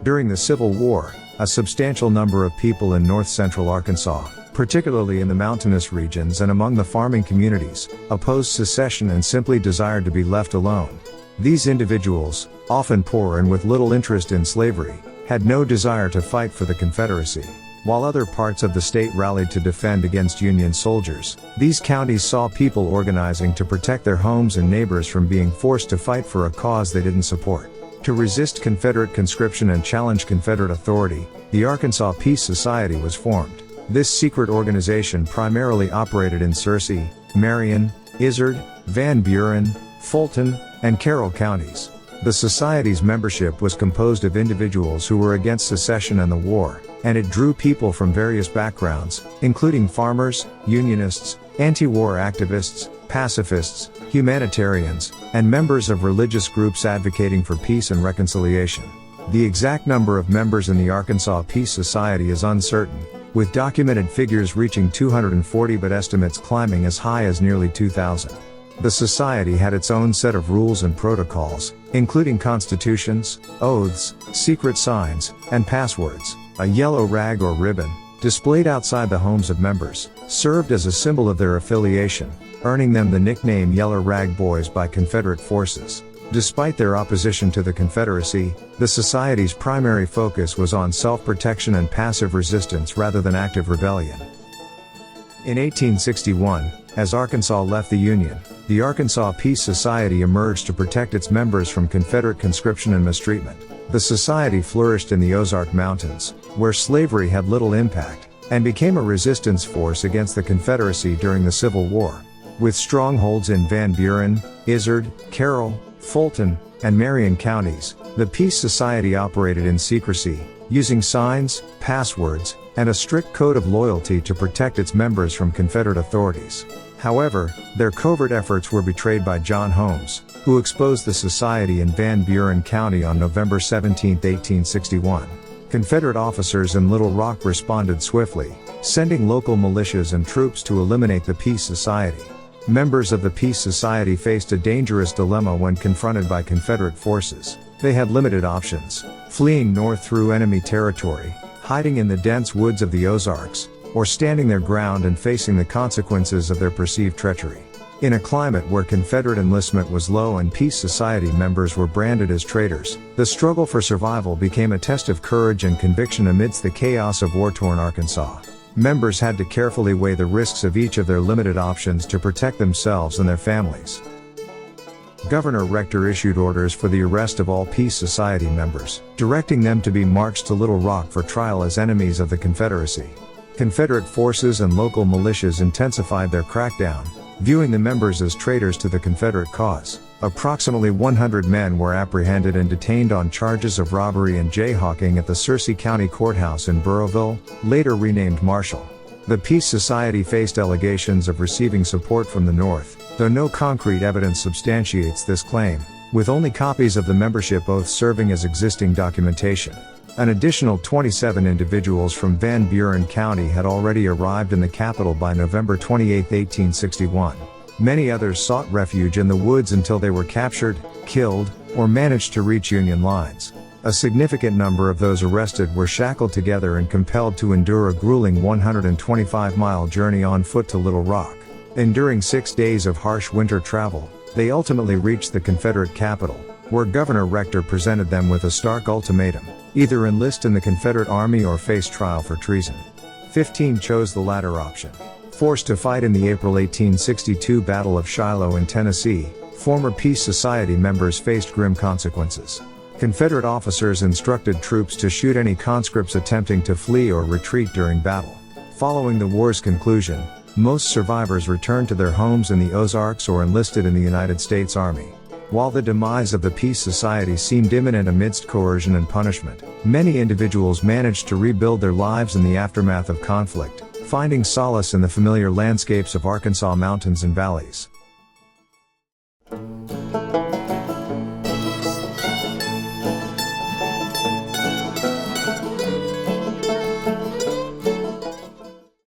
During the Civil War, a substantial number of people in north-central Arkansas, particularly in the mountainous regions and among the farming communities, opposed secession and simply desired to be left alone. These individuals, often poor and with little interest in slavery, had no desire to fight for the Confederacy. While other parts of the state rallied to defend against Union soldiers, these counties saw people organizing to protect their homes and neighbors from being forced to fight for a cause they didn't support. To resist Confederate conscription and challenge Confederate authority, the Arkansas Peace Society was formed. This secret organization primarily operated in Searcy, Marion, Izard, Van Buren, Fulton, and Carroll counties. The society's membership was composed of individuals who were against secession and the war, and it drew people from various backgrounds, including farmers, Unionists, anti-war activists, pacifists, humanitarians, and members of religious groups advocating for peace and reconciliation. The exact number of members in the Arkansas Peace Society is uncertain, with documented figures reaching 240 but estimates climbing as high as nearly 2,000. The society had its own set of rules and protocols, including constitutions, oaths, secret signs, and passwords. A yellow rag or ribbon, displayed outside the homes of members, served as a symbol of their affiliation, earning them the nickname Yellar Rag Boys by Confederate forces. Despite their opposition to the Confederacy, the society's primary focus was on self-protection and passive resistance rather than active rebellion. In 1861, as Arkansas left the Union, the Arkansas Peace Society emerged to protect its members from Confederate conscription and mistreatment. The society flourished in the Ozark Mountains, where slavery had little impact, and became a resistance force against the Confederacy during the Civil War. With strongholds in Van Buren, Izard, Carroll, Fulton, and Marion counties, the Peace Society operated in secrecy, using signs, passwords, and a strict code of loyalty to protect its members from Confederate authorities. However, their covert efforts were betrayed by John Holmes, who exposed the society in Van Buren County on November 17, 1861. Confederate officers in Little Rock responded swiftly, sending local militias and troops to eliminate the Peace Society. Members of the Peace Society faced a dangerous dilemma when confronted by Confederate forces. They had limited options: fleeing north through enemy territory, hiding in the dense woods of the Ozarks, or standing their ground and facing the consequences of their perceived treachery. In a climate where Confederate enlistment was low and Peace Society members were branded as traitors, the struggle for survival became a test of courage and conviction amidst the chaos of war-torn Arkansas. Members had to carefully weigh the risks of each of their limited options to protect themselves and their families. Governor Rector issued orders for the arrest of all Peace Society members, directing them to be marched to Little Rock for trial as enemies of the Confederacy. Confederate forces and local militias intensified their crackdown, viewing the members as traitors to the Confederate cause. Approximately 100 men were apprehended and detained on charges of robbery and jayhawking at the Searcy County Courthouse in Burrowville, later renamed Marshall. The Peace Society faced allegations of receiving support from the North, though no concrete evidence substantiates this claim, with only copies of the membership oaths serving as existing documentation. An additional 27 individuals from Van Buren County had already arrived in the capital by November 28, 1861. Many others sought refuge in the woods until they were captured, killed, or managed to reach Union lines. A significant number of those arrested were shackled together and compelled to endure a grueling 125-mile journey on foot to Little Rock. Enduring 6 days of harsh winter travel, they ultimately reached the Confederate capital, where Governor Rector presented them with a stark ultimatum: either enlist in the Confederate Army or face trial for treason. 15 chose the latter option. Forced to fight in the April 1862 Battle of Shiloh in Tennessee, former Peace Society members faced grim consequences. Confederate officers instructed troops to shoot any conscripts attempting to flee or retreat during battle. Following the war's conclusion, most survivors returned to their homes in the Ozarks or enlisted in the United States Army. While the demise of the Peace Society seemed imminent amidst coercion and punishment, many individuals managed to rebuild their lives in the aftermath of conflict, finding solace in the familiar landscapes of Arkansas mountains and valleys.